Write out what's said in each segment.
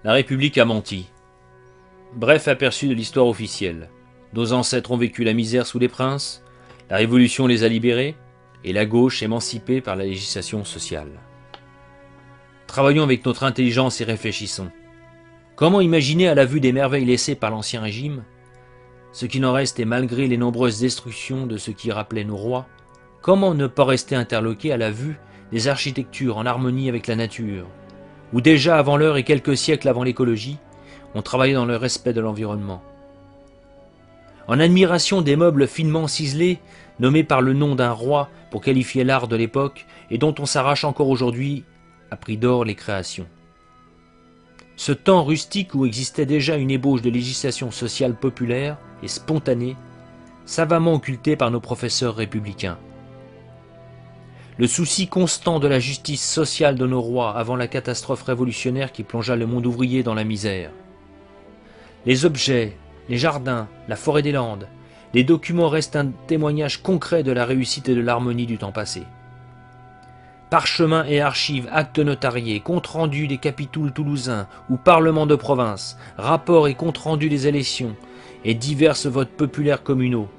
La République a menti. Bref aperçu de l'histoire officielle. Nos ancêtres ont vécu la misère sous les princes, la Révolution les a libérés, et la gauche émancipée par la législation sociale. Travaillons avec notre intelligence et réfléchissons. Comment imaginer à la vue des merveilles laissées par l'Ancien Régime, ce qui n'en reste est malgré les nombreuses destructions de ce qui rappelait nos rois, comment ne pas rester interloqué à la vue des architectures en harmonie avec la nature, où déjà avant l'heure et quelques siècles avant l'écologie, on travaillait dans le respect de l'environnement. En admiration des meubles finement ciselés, nommés par le nom d'un roi pour qualifier l'art de l'époque et dont on s'arrache encore aujourd'hui à prix d'or les créations. Ce temps rustique où existait déjà une ébauche de législation sociale populaire et spontanée, savamment occultée par nos professeurs républicains. Le souci constant de la justice sociale de nos rois avant la catastrophe révolutionnaire qui plongea le monde ouvrier dans la misère. Les objets, les jardins, la forêt des Landes, les documents restent un témoignage concret de la réussite et de l'harmonie du temps passé. Parchemins et archives, actes notariés, comptes rendus des capitouls toulousains ou parlements de province, rapports et comptes rendus des élections, et divers votes populaires communaux,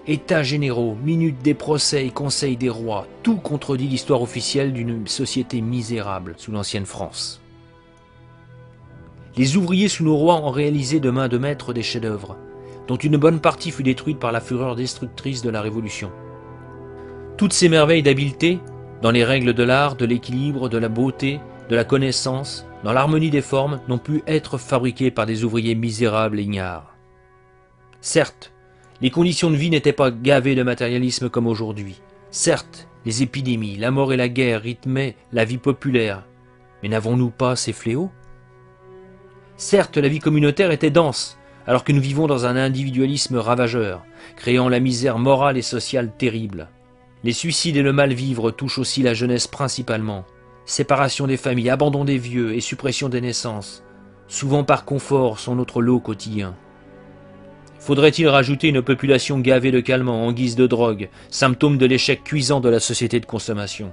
états généraux, minutes des procès et conseils des rois, tout contredit l'histoire officielle d'une société misérable sous l'ancienne France. Les ouvriers sous nos rois ont réalisé de main de maître des chefs-d'œuvre, dont une bonne partie fut détruite par la fureur destructrice de la Révolution. Toutes ces merveilles d'habileté, dans les règles de l'art, de l'équilibre, de la beauté, de la connaissance, dans l'harmonie des formes, n'ont pu être fabriquées par des ouvriers misérables et ignares. Certes, les conditions de vie n'étaient pas gavées de matérialisme comme aujourd'hui. Certes, les épidémies, la mort et la guerre rythmaient la vie populaire. Mais n'avons-nous pas ces fléaux ? Certes, la vie communautaire était dense, alors que nous vivons dans un individualisme ravageur, créant la misère morale et sociale terrible. Les suicides et le mal-vivre touchent aussi la jeunesse principalement. Séparation des familles, abandon des vieux et suppression des naissances, souvent par confort, sont notre lot quotidien. Faudrait-il rajouter une population gavée de calmants en guise de drogue, symptôme de l'échec cuisant de la société de consommation?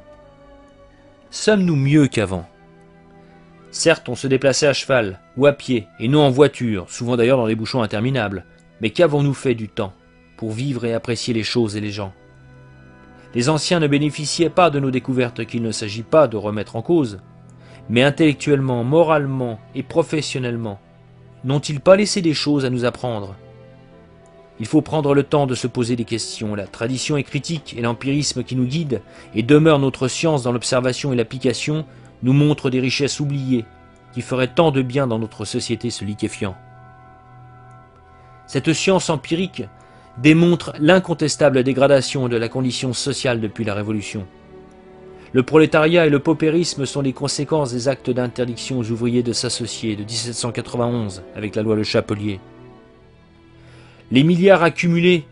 Sommes-nous mieux qu'avant? Certes, on se déplaçait à cheval ou à pied, et non en voiture, souvent d'ailleurs dans des bouchons interminables. Mais qu'avons-nous fait du temps pour vivre et apprécier les choses et les gens? Les anciens ne bénéficiaient pas de nos découvertes qu'il ne s'agit pas de remettre en cause, mais intellectuellement, moralement et professionnellement, n'ont-ils pas laissé des choses à nous apprendre? Il faut prendre le temps de se poser des questions. La tradition est critique et l'empirisme qui nous guide et demeure notre science dans l'observation et l'application nous montre des richesses oubliées qui feraient tant de bien dans notre société se liquéfiant. Cette science empirique démontre l'incontestable dégradation de la condition sociale depuis la Révolution. Le prolétariat et le paupérisme sont les conséquences des actes d'interdiction aux ouvriers de s'associer de 1791 avec la loi Le Chapelier. Les milliards accumulés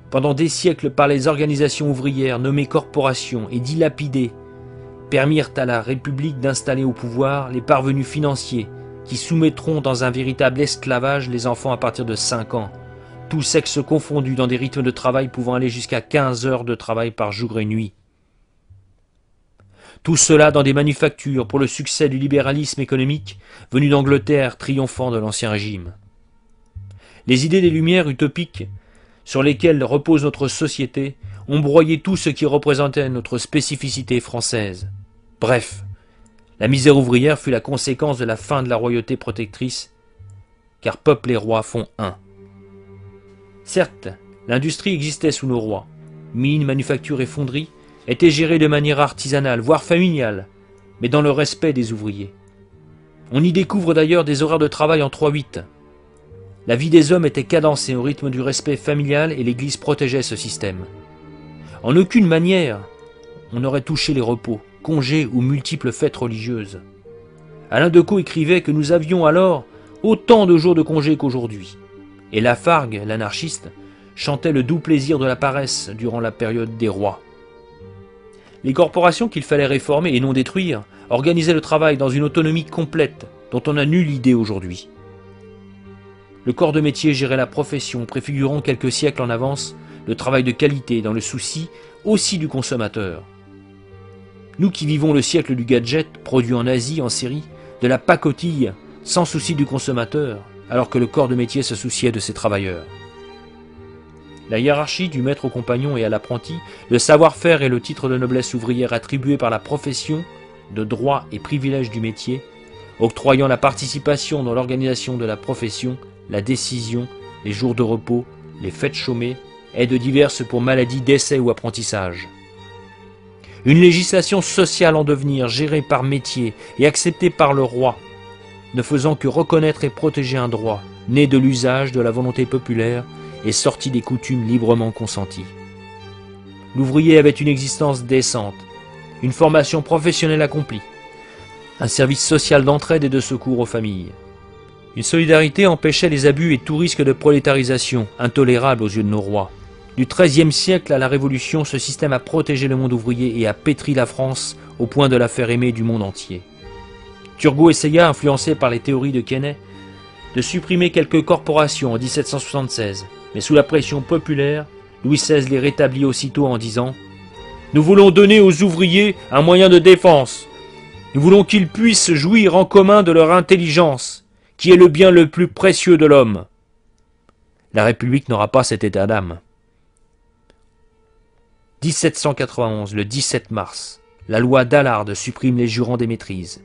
pendant des siècles par les organisations ouvrières nommées corporations et dilapidés permirent à la République d'installer au pouvoir les parvenus financiers qui soumettront dans un véritable esclavage les enfants à partir de 5 ans, tous sexes confondus dans des rythmes de travail pouvant aller jusqu'à 15 heures de travail par jour et nuit. Tout cela dans des manufactures pour le succès du libéralisme économique venu d'Angleterre triomphant de l'Ancien Régime. Les idées des Lumières utopiques sur lesquelles repose notre société ont broyé tout ce qui représentait notre spécificité française. Bref, la misère ouvrière fut la conséquence de la fin de la royauté protectrice, car peuple et roi font un. Certes, l'industrie existait sous nos rois. Mines, manufactures et fonderies étaient gérées de manière artisanale, voire familiale, mais dans le respect des ouvriers. On y découvre d'ailleurs des horaires de travail en 3-8. La vie des hommes était cadencée au rythme du respect familial et l'Église protégeait ce système. En aucune manière, on n'aurait touché les repos, congés ou multiples fêtes religieuses. Alain Decaux écrivait que nous avions alors autant de jours de congés qu'aujourd'hui. Et Lafargue, l'anarchiste, chantait le doux plaisir de la paresse durant la période des rois. Les corporations qu'il fallait réformer et non détruire organisaient le travail dans une autonomie complète dont on n'a nulle idée aujourd'hui. Le corps de métier gérait la profession, préfigurant quelques siècles en avance le travail de qualité dans le souci aussi du consommateur. Nous qui vivons le siècle du gadget, produit en Asie en série, de la pacotille sans souci du consommateur, alors que le corps de métier se souciait de ses travailleurs. La hiérarchie du maître au compagnon et à l'apprenti, le savoir-faire et le titre de noblesse ouvrière attribués par la profession, de droits et privilèges du métier, octroyant la participation dans l'organisation de la profession, la décision, les jours de repos, les fêtes chômées, aides diverses pour maladies, décès ou apprentissage. Une législation sociale en devenir, gérée par métier et acceptée par le roi, ne faisant que reconnaître et protéger un droit, né de l'usage de la volonté populaire et sorti des coutumes librement consenties. L'ouvrier avait une existence décente, une formation professionnelle accomplie, un service social d'entraide et de secours aux familles. Une solidarité empêchait les abus et tout risque de prolétarisation, intolérable aux yeux de nos rois. Du XIIIe siècle à la Révolution, ce système a protégé le monde ouvrier et a pétri la France au point de la faire aimer du monde entier. Turgot essaya, influencé par les théories de Quesnay, de supprimer quelques corporations en 1776, mais sous la pression populaire, Louis XVI les rétablit aussitôt en disant « Nous voulons donner aux ouvriers un moyen de défense. Nous voulons qu'ils puissent jouir en commun de leur intelligence, qui est le bien le plus précieux de l'homme. » La République n'aura pas cet état d'âme. 1791, le 17 mars, la loi d'Allard supprime les jurants des maîtrises.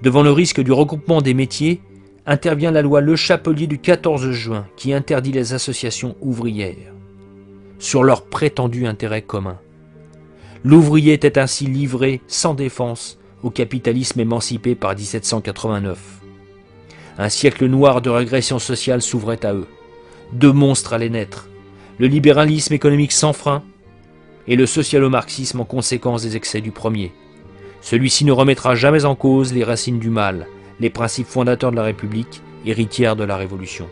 Devant le risque du regroupement des métiers, intervient la loi Le Chapelier du 14 juin qui interdit les associations ouvrières, sur leur prétendu intérêt commun. L'ouvrier était ainsi livré sans défense au capitalisme émancipé par 1789. Un siècle noir de régression sociale s'ouvrait à eux. Deux monstres allaient naître, le libéralisme économique sans frein et le socialo-marxisme en conséquence des excès du premier. Celui-ci ne remettra jamais en cause les racines du mal, les principes fondateurs de la République, héritière de la Révolution.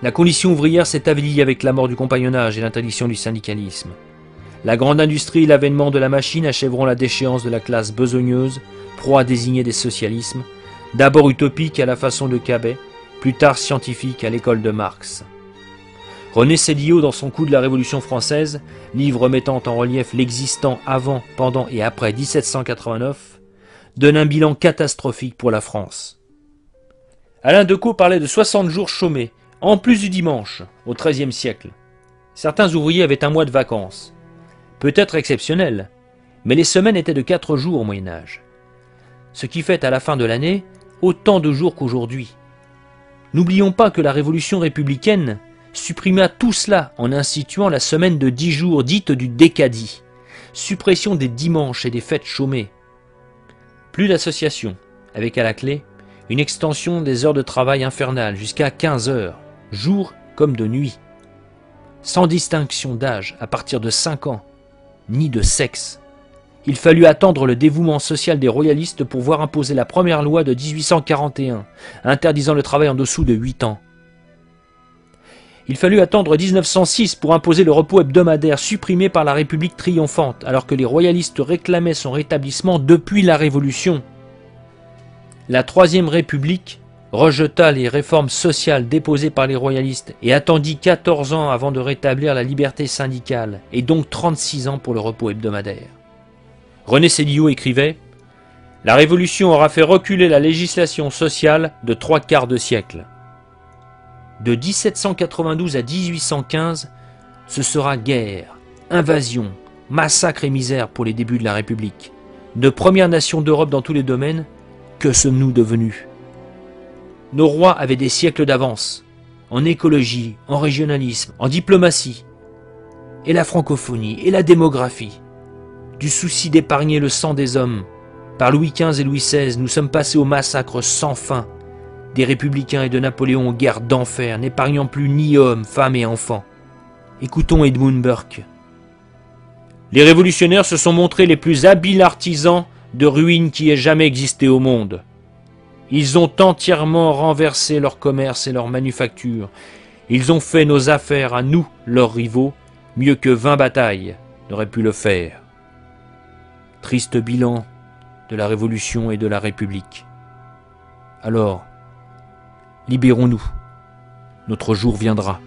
La condition ouvrière s'est avilie avec la mort du compagnonnage et l'interdiction du syndicalisme. La grande industrie et l'avènement de la machine achèveront la déchéance de la classe besogneuse, proie désignée des socialismes, d'abord utopique à la façon de Cabet, plus tard scientifique à l'école de Marx. René Sédillot, dans son Coup de la Révolution française, livre mettant en relief l'existant avant, pendant et après 1789, donne un bilan catastrophique pour la France. Alain Decaux parlait de 60 jours chômés, en plus du dimanche, au XIIIe siècle. Certains ouvriers avaient un mois de vacances. Peut-être exceptionnel, mais les semaines étaient de 4 jours au Moyen-Âge. Ce qui fait à la fin de l'année autant de jours qu'aujourd'hui. N'oublions pas que la Révolution républicaine supprima tout cela en instituant la semaine de 10 jours dite du décadi, suppression des dimanches et des fêtes chômées. Plus d'associations, avec à la clé une extension des heures de travail infernales jusqu'à 15 heures, jour comme de nuit. Sans distinction d'âge à partir de 5 ans, ni de sexe. Il fallut attendre le dévouement social des royalistes pour voir imposer la première loi de 1841, interdisant le travail en dessous de 8 ans. Il fallut attendre 1906 pour imposer le repos hebdomadaire supprimé par la République triomphante, alors que les royalistes réclamaient son rétablissement depuis la Révolution. La Troisième République rejeta les réformes sociales déposées par les royalistes et attendit 14 ans avant de rétablir la liberté syndicale, et donc 36 ans pour le repos hebdomadaire. René Sédillot écrivait « La Révolution aura fait reculer la législation sociale de 3/4 de siècle. De 1792 à 1815, ce sera guerre, invasion, massacre et misère pour les débuts de la République. De première nation d'Europe dans tous les domaines, que sommes-nous devenus ? Nos rois avaient des siècles d'avance, en écologie, en régionalisme, en diplomatie, et la francophonie, et la démographie. Du souci d'épargner le sang des hommes. Par Louis XV et Louis XVI, nous sommes passés au massacre sans fin, des républicains et de Napoléon aux guerres d'enfer, n'épargnant plus ni hommes, femmes et enfants. Écoutons Edmund Burke. Les révolutionnaires se sont montrés les plus habiles artisans de ruines qui aient jamais existé au monde. Ils ont entièrement renversé leur commerce et leurs manufactures. Ils ont fait nos affaires à nous, leurs rivaux, mieux que 20 batailles n'auraient pu le faire. Triste bilan de la Révolution et de la République. Alors, libérons-nous. Notre jour viendra.